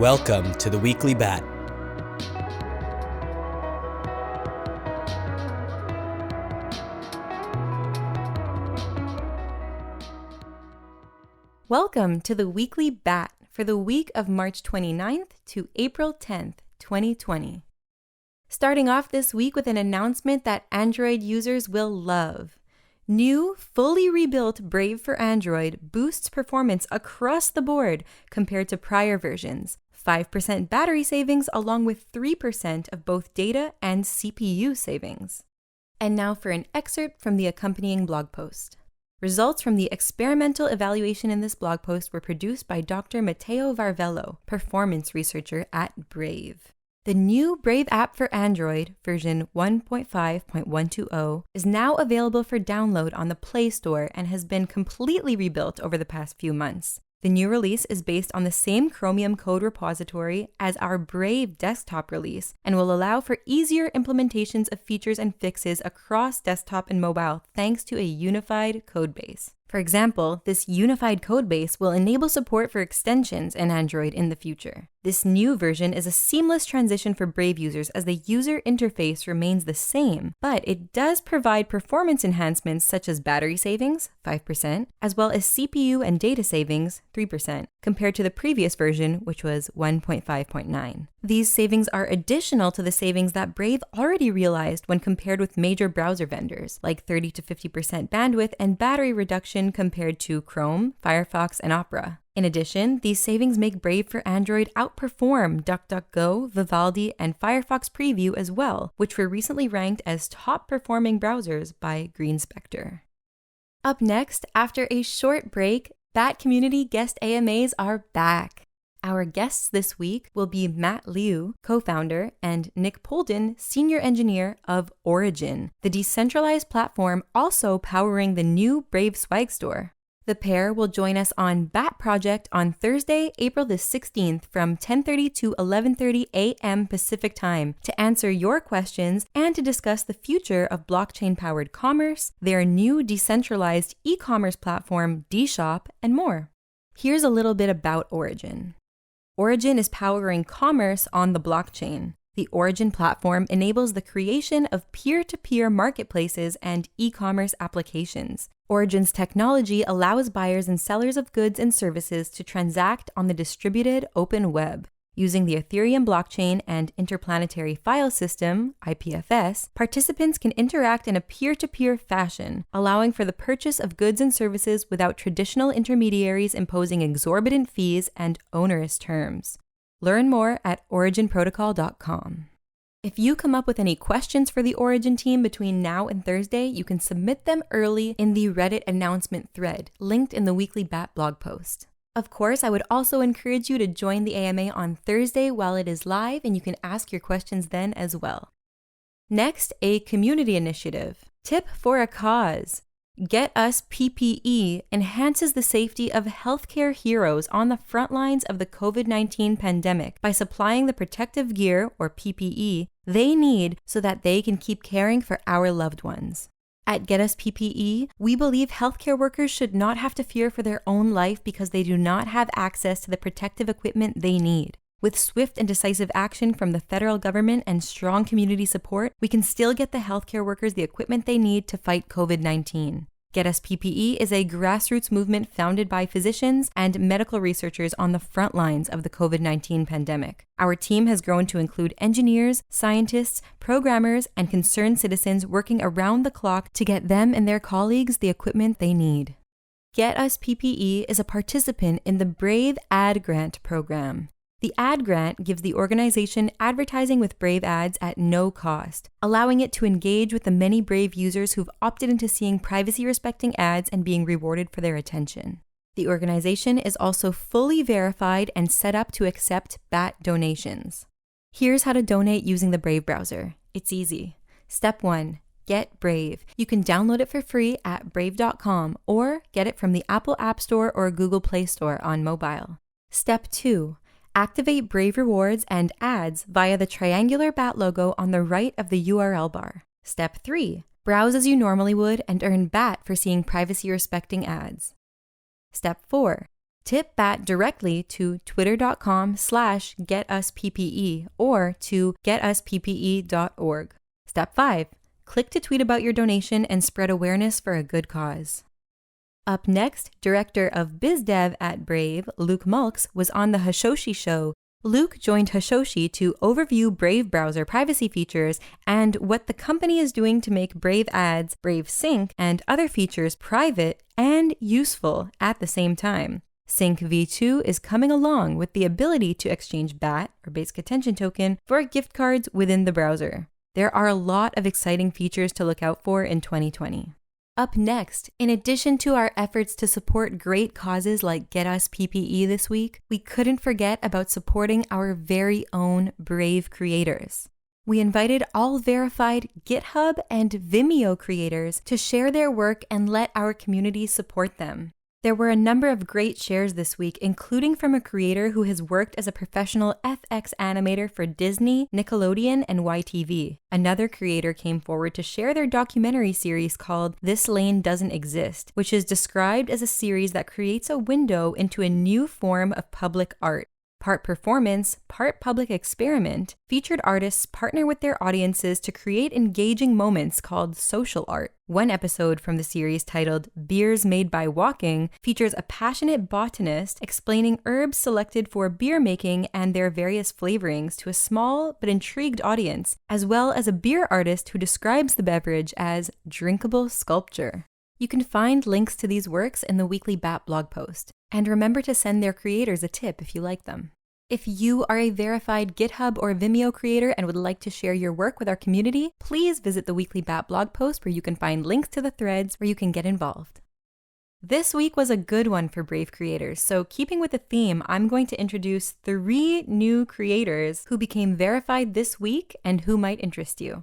Welcome to the Weekly Bat. Welcome to the Weekly Bat for the week of March 29th to April 10th, 2020. Starting off this week with an announcement that Android users will love. New, fully rebuilt Brave for Android boosts performance across the board compared to prior versions. 5% battery savings along with 3% of both data and CPU savings. And now for an excerpt from the accompanying blog post. Results from the experimental evaluation in this blog post were produced by Dr. Matteo Varvello, performance researcher at Brave. The new Brave app for Android, version 1.5.120, is now available for download on the Play Store and has been completely rebuilt over the past few months. The new release is based on the same Chromium code repository as our Brave desktop release and will allow for easier implementations of features and fixes across desktop and mobile thanks to a unified codebase. For example, this unified codebase will enable support for extensions in Android in the future. This new version is a seamless transition for Brave users as the user interface remains the same, but it does provide performance enhancements such as battery savings, 5%, as well as CPU and data savings, 3%, compared to the previous version, which was 1.5.9. These savings are additional to the savings that Brave already realized when compared with major browser vendors, like 30 to 50% bandwidth and battery reduction compared to Chrome, Firefox, and Opera. In addition, these savings make Brave for Android outperform DuckDuckGo, Vivaldi, and Firefox Preview as well, which were recently ranked as top-performing browsers by GreenSpectre. Up next, after a short break, Bat Community Guest AMAs are back. Our guests this week will be Matt Liu, co-founder, and Nick Polden, senior engineer of Origin, the decentralized platform also powering the new Brave Swag Store. The pair will join us on Bat Project on Thursday, April the 16th from 10:30 to 11:30 a.m. Pacific Time to answer your questions and to discuss the future of blockchain-powered commerce, their new decentralized e-commerce platform, dShop, and more. Here's a little bit about Origin. Origin is powering commerce on the blockchain. The Origin platform enables the creation of peer-to-peer marketplaces and e-commerce applications. Origin's technology allows buyers and sellers of goods and services to transact on the distributed open web. Using the Ethereum blockchain and Interplanetary File System, IPFS, participants can interact in a peer-to-peer fashion, allowing for the purchase of goods and services without traditional intermediaries imposing exorbitant fees and onerous terms. Learn more at originprotocol.com. If you come up with any questions for the Origin team between now and Thursday, you can submit them early in the Reddit announcement thread, linked in the Weekly Bat blog post. Of course, I would also encourage you to join the AMA on Thursday while it is live, and you can ask your questions then as well. Next, a community initiative. Tip for a cause. Get Us PPE enhances the safety of healthcare heroes on the front lines of the COVID-19 pandemic by supplying the protective gear, or PPE, they need so that they can keep caring for our loved ones. At Get Us PPE, we believe healthcare workers should not have to fear for their own life because they do not have access to the protective equipment they need. With swift and decisive action from the federal government and strong community support, we can still get the healthcare workers the equipment they need to fight COVID-19. Get Us PPE is a grassroots movement founded by physicians and medical researchers on the front lines of the COVID-19 pandemic. Our team has grown to include engineers, scientists, programmers, and concerned citizens working around the clock to get them and their colleagues the equipment they need. Get Us PPE is a participant in the Brave Ad Grant program. The ad grant gives the organization advertising with Brave ads at no cost, allowing it to engage with the many Brave users who've opted into seeing privacy-respecting ads and being rewarded for their attention. The organization is also fully verified and set up to accept BAT donations. Here's how to donate using the Brave browser. It's easy. Step 1. Get Brave. You can download it for free at brave.com or get it from the Apple App Store or Google Play Store on mobile. Step 2. Activate Brave rewards and ads via the triangular bat logo on the right of the URL bar. Step 3. Browse as you normally would and earn BAT for seeing privacy-respecting ads. Step 4. Tip BAT directly to twitter.com/getusppe or to getusppe.org. Step 5. Click to tweet about your donation and spread awareness for a good cause. Up next, Director of BizDev at Brave, Luke Mulks, was on the Hashoshi Show. Luke joined Hashoshi to overview Brave browser privacy features and what the company is doing to make Brave Ads, Brave Sync, and other features private and useful at the same time. Sync v2 is coming along with the ability to exchange BAT, or Basic Attention Token, for gift cards within the browser. There are a lot of exciting features to look out for in 2020. Up next, in addition to our efforts to support great causes like Get Us PPE this week, we couldn't forget about supporting our very own Brave creators. We invited all verified GitHub and Vimeo creators to share their work and let our community support them. There were a number of great shares this week, including from a creator who has worked as a professional FX animator for Disney, Nickelodeon, and YTV. Another creator came forward to share their documentary series called This Lane Doesn't Exist, which is described as a series that creates a window into a new form of public art. Part performance, part public experiment, featured artists partner with their audiences to create engaging moments called social art. One episode from the series titled Beers Made by Walking features a passionate botanist explaining herbs selected for beer making and their various flavorings to a small but intrigued audience, as well as a beer artist who describes the beverage as drinkable sculpture. You can find links to these works in the weekly BAT blog post. And remember to send their creators a tip if you like them. If you are a verified GitHub or Vimeo creator and would like to share your work with our community, please visit the weekly BAT blog post where you can find links to the threads where you can get involved. This week was a good one for Brave creators, so keeping with the theme, I'm going to introduce 3 new creators who became verified this week and who might interest you.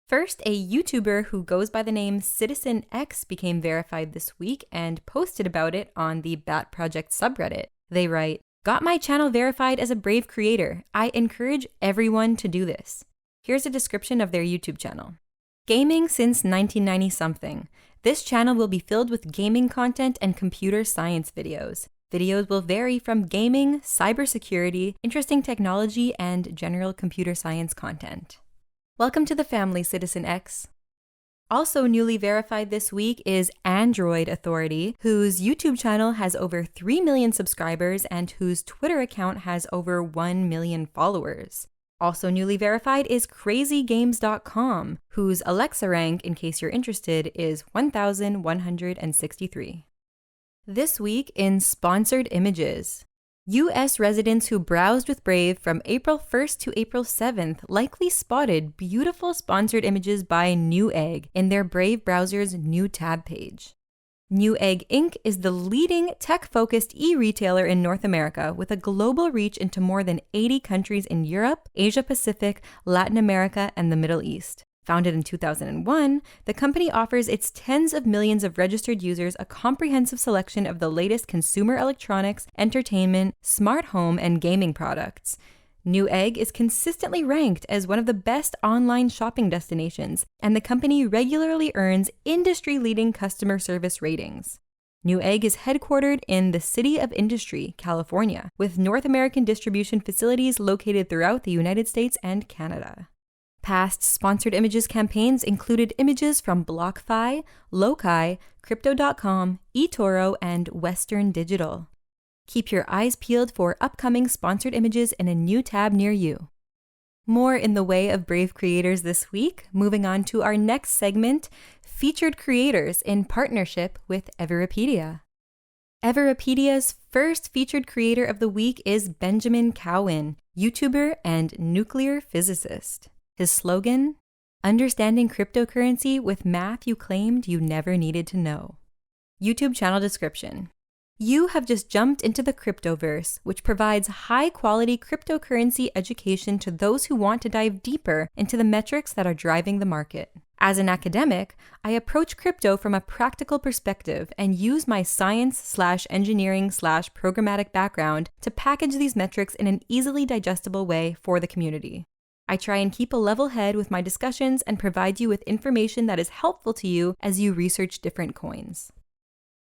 First, a YouTuber who goes by the name Citizen X became verified this week and posted about it on the BAT Project subreddit. They write, "Got my channel verified as a Brave creator. I encourage everyone to do this." Here's a description of their YouTube channel. Gaming since 1990-something. This channel will be filled with gaming content and computer science videos. Videos will vary from gaming, cybersecurity, interesting technology, and general computer science content. Welcome to the family, Citizen X. Also newly verified this week is Android Authority, whose YouTube channel has over 3 million subscribers and whose Twitter account has over 1 million followers. Also newly verified is CrazyGames.com, whose Alexa rank, in case you're interested, is 1,163. This week in Sponsored Images. U.S. residents who browsed with Brave from April 1st to April 7th likely spotted beautiful sponsored images by Newegg in their Brave browser's new tab page. Newegg Inc. is the leading tech-focused e-retailer in North America with a global reach into more than 80 countries in Europe, Asia-Pacific, Latin America, and the Middle East. Founded in 2001, the company offers its tens of millions of registered users a comprehensive selection of the latest consumer electronics, entertainment, smart home, and gaming products. Newegg is consistently ranked as one of the best online shopping destinations, and the company regularly earns industry-leading customer service ratings. Newegg is headquartered in the City of Industry, California, with North American distribution facilities located throughout the United States and Canada. Past sponsored images campaigns included images from BlockFi, Loci, Crypto.com, eToro, and Western Digital. Keep your eyes peeled for upcoming sponsored images in a new tab near you. More in the way of Brave creators this week, moving on to our next segment, featured creators in partnership with Everipedia. Everipedia's first featured creator of the week is Benjamin Cowan, YouTuber and nuclear physicist. His slogan, "Understanding cryptocurrency with math you claimed you never needed to know." YouTube channel description. You have just jumped into the cryptoverse, which provides high-quality cryptocurrency education to those who want to dive deeper into the metrics that are driving the market. As an academic, I approach crypto from a practical perspective and use my science/engineering/programmatic background to package these metrics in an easily digestible way for the community. I try and keep a level head with my discussions and provide you with information that is helpful to you as you research different coins.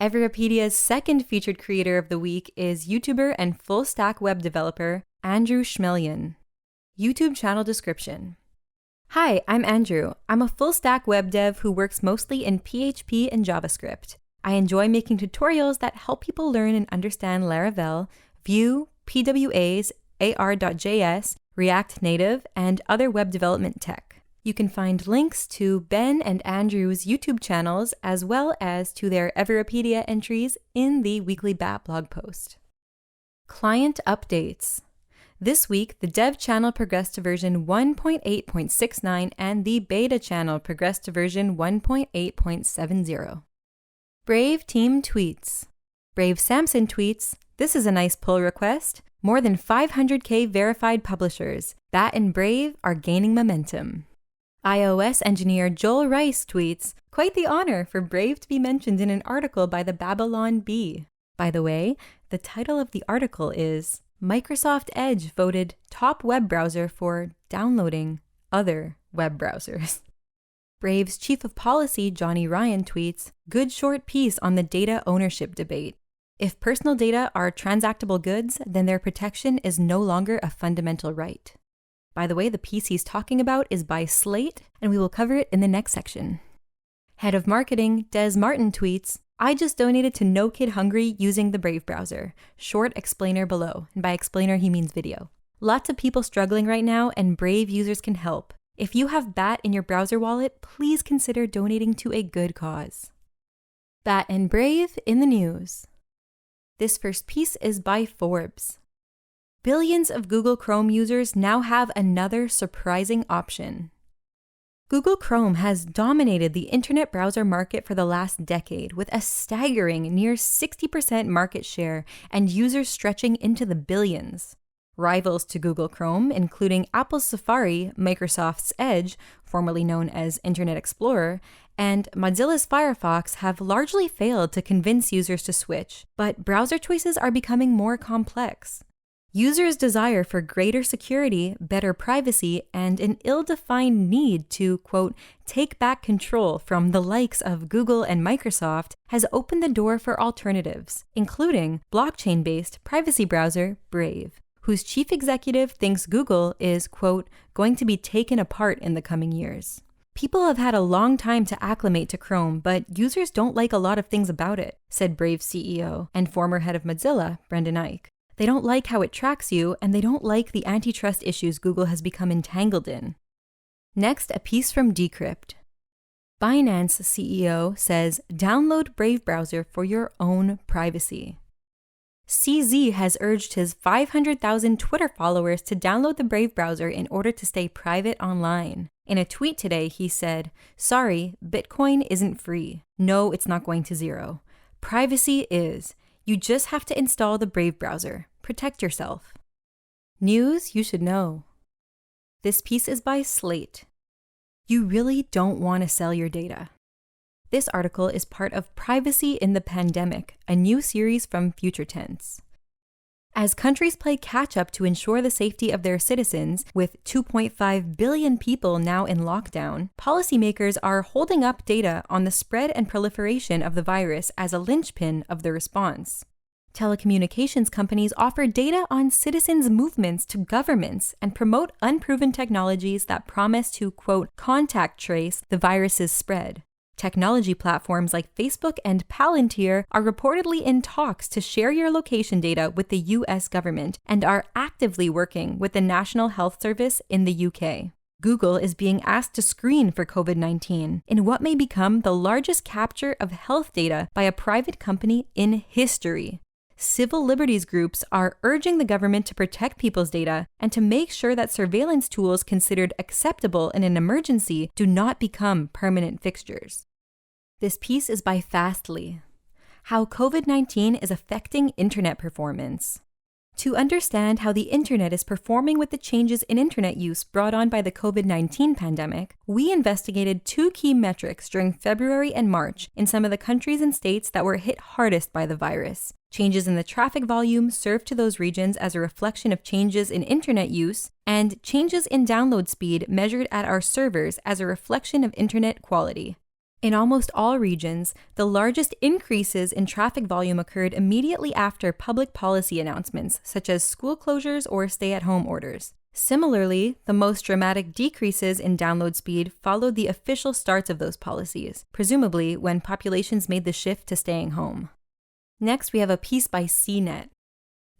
Everipedia's second featured creator of the week is YouTuber and full-stack web developer Andrew Schmelian. YouTube channel description. Hi, I'm Andrew. I'm a full-stack web dev who works mostly in PHP and JavaScript. I enjoy making tutorials that help people learn and understand Laravel, Vue, PWAs, AR.js, React Native, and other web development tech. You can find links to Ben and Andrew's YouTube channels as well as to their Everipedia entries in the weekly BAT blog post. Client updates. This week, the dev channel progressed to version 1.8.69 and the beta channel progressed to version 1.8.70. Brave Team tweets. Brave Samson tweets, "This is a nice pull request. More than 500K verified publishers. BAT and Brave are gaining momentum." iOS engineer Joel Rice tweets, "Quite the honor for Brave to be mentioned in an article by the Babylon Bee." By the way, the title of the article is Microsoft Edge voted top web browser for downloading other web browsers. Brave's chief of policy Johnny Ryan tweets, "Good short piece on the data ownership debate. If personal data are transactable goods, then their protection is no longer a fundamental right." By the way, the piece he's talking about is by Slate, and we will cover it in the next section. Head of Marketing Des Martin tweets, "I just donated to No Kid Hungry using the Brave browser. Short explainer below." And by explainer, he means video. Lots of people struggling right now, and Brave users can help. If you have BAT in your browser wallet, please consider donating to a good cause. BAT and Brave in the news. This first piece is by Forbes. Billions of Google Chrome users now have another surprising option. Google Chrome has dominated the internet browser market for the last decade with a staggering near 60% market share and users stretching into the billions. Rivals to Google Chrome, including Apple's Safari, Microsoft's Edge, formerly known as Internet Explorer, and Mozilla's Firefox have largely failed to convince users to switch, but browser choices are becoming more complex. Users' desire for greater security, better privacy, and an ill-defined need to, quote, take back control from the likes of Google and Microsoft has opened the door for alternatives, including blockchain-based privacy browser Brave, whose chief executive thinks Google is, quote, going to be taken apart in the coming years. People have had a long time to acclimate to Chrome, but users don't like a lot of things about it, said Brave's CEO and former head of Mozilla, Brendan Eich. They don't like how it tracks you, and they don't like the antitrust issues Google has become entangled in. Next, a piece from Decrypt. Binance CEO says, download Brave browser for your own privacy. CZ has urged his 500,000 Twitter followers to download the Brave browser in order to stay private online. In a tweet today, he said, sorry, Bitcoin isn't free. No, it's not going to zero. Privacy is. You just have to install the Brave browser. Protect yourself. News you should know. This piece is by Slate. You really don't want to sell your data. This article is part of Privacy in the Pandemic, a new series from Future Tense. As countries play catch-up to ensure the safety of their citizens, with 2.5 billion people now in lockdown, policymakers are holding up data on the spread and proliferation of the virus as a linchpin of the response. Telecommunications companies offer data on citizens' movements to governments and promote unproven technologies that promise to, quote, contact trace the virus's spread. Technology platforms like Facebook and Palantir are reportedly in talks to share your location data with the US government and are actively working with the National Health Service in the UK. Google is being asked to screen for COVID-19 in what may become the largest capture of health data by a private company in history. Civil liberties groups are urging the government to protect people's data and to make sure that surveillance tools considered acceptable in an emergency do not become permanent fixtures. This piece is by Fastly. How COVID-19 is affecting internet performance. To understand how the internet is performing with the changes in internet use brought on by the COVID-19 pandemic, we investigated two key metrics during February and March in some of the countries and states that were hit hardest by the virus. Changes in the traffic volume served to those regions as a reflection of changes in internet use, and changes in download speed measured at our servers as a reflection of internet quality. In almost all regions, the largest increases in traffic volume occurred immediately after public policy announcements, such as school closures or stay-at-home orders. Similarly, the most dramatic decreases in download speed followed the official starts of those policies, presumably when populations made the shift to staying home. Next, we have a piece by CNET.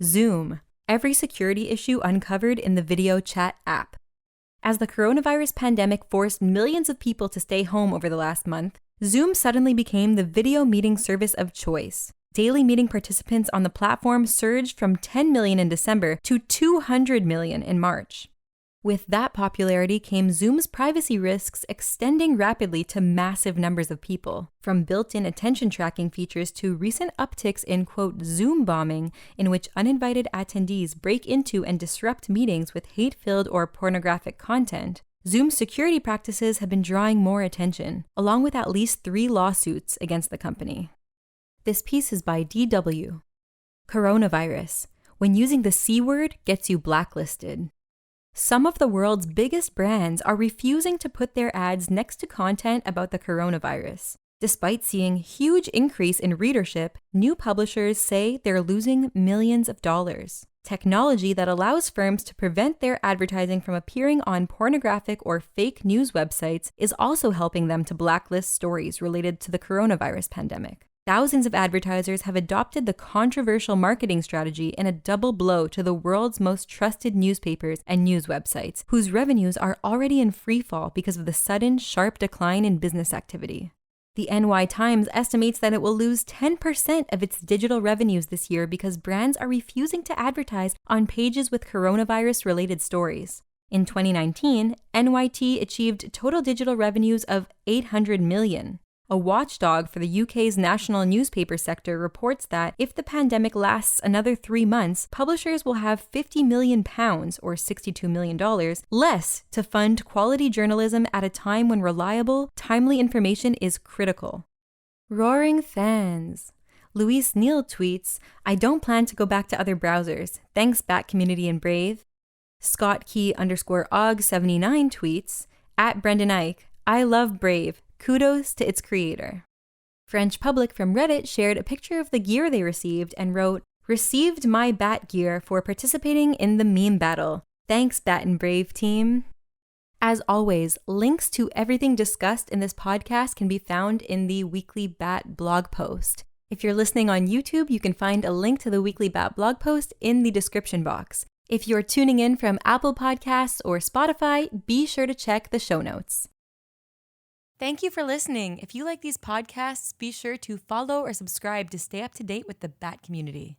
Zoom, every security issue uncovered in the video chat app. As the coronavirus pandemic forced millions of people to stay home over the last month, Zoom suddenly became the video meeting service of choice. Daily meeting participants on the platform surged from 10 million in December to 200 million in March. With that popularity came Zoom's privacy risks extending rapidly to massive numbers of people, from built-in attention tracking features to recent upticks in, quote, Zoom bombing, in which uninvited attendees break into and disrupt meetings with hate-filled or pornographic content. Zoom's security practices have been drawing more attention, along with at least 3 lawsuits against the company. This piece is by DW. Coronavirus, when using the C word gets you blacklisted. Some of the world's biggest brands are refusing to put their ads next to content about the coronavirus. Despite seeing huge increase in readership, new publishers say they're losing millions of dollars. Technology that allows firms to prevent their advertising from appearing on pornographic or fake news websites is also helping them to blacklist stories related to the coronavirus pandemic. Thousands of advertisers have adopted the controversial marketing strategy in a double blow to the world's most trusted newspapers and news websites, whose revenues are already in freefall because of the sudden, sharp decline in business activity. The NY Times estimates that it will lose 10% of its digital revenues this year because brands are refusing to advertise on pages with coronavirus-related stories. In 2019, NYT achieved total digital revenues of $800 million. A watchdog for the UK's national newspaper sector reports that if the pandemic lasts another 3 months, publishers will have £50 million, or $62 million, less to fund quality journalism at a time when reliable, timely information is critical. Roaring fans. Luis Neal tweets, I don't plan to go back to other browsers. Thanks, Bat Community and Brave. ScottKey_OG79 tweets, at Brendan Ike, I love Brave. Kudos to its creator. French Public from Reddit shared a picture of the gear they received and wrote, received my Bat gear for participating in the meme battle. Thanks, Bat and Brave team. As always, links to everything discussed in this podcast can be found in the Weekly Bat blog post. If you're listening on YouTube, you can find a link to the Weekly Bat blog post in the description box. If you're tuning in from Apple Podcasts or Spotify, be sure to check the show notes. Thank you for listening. If you like these podcasts, be sure to follow or subscribe to stay up to date with the Bat community.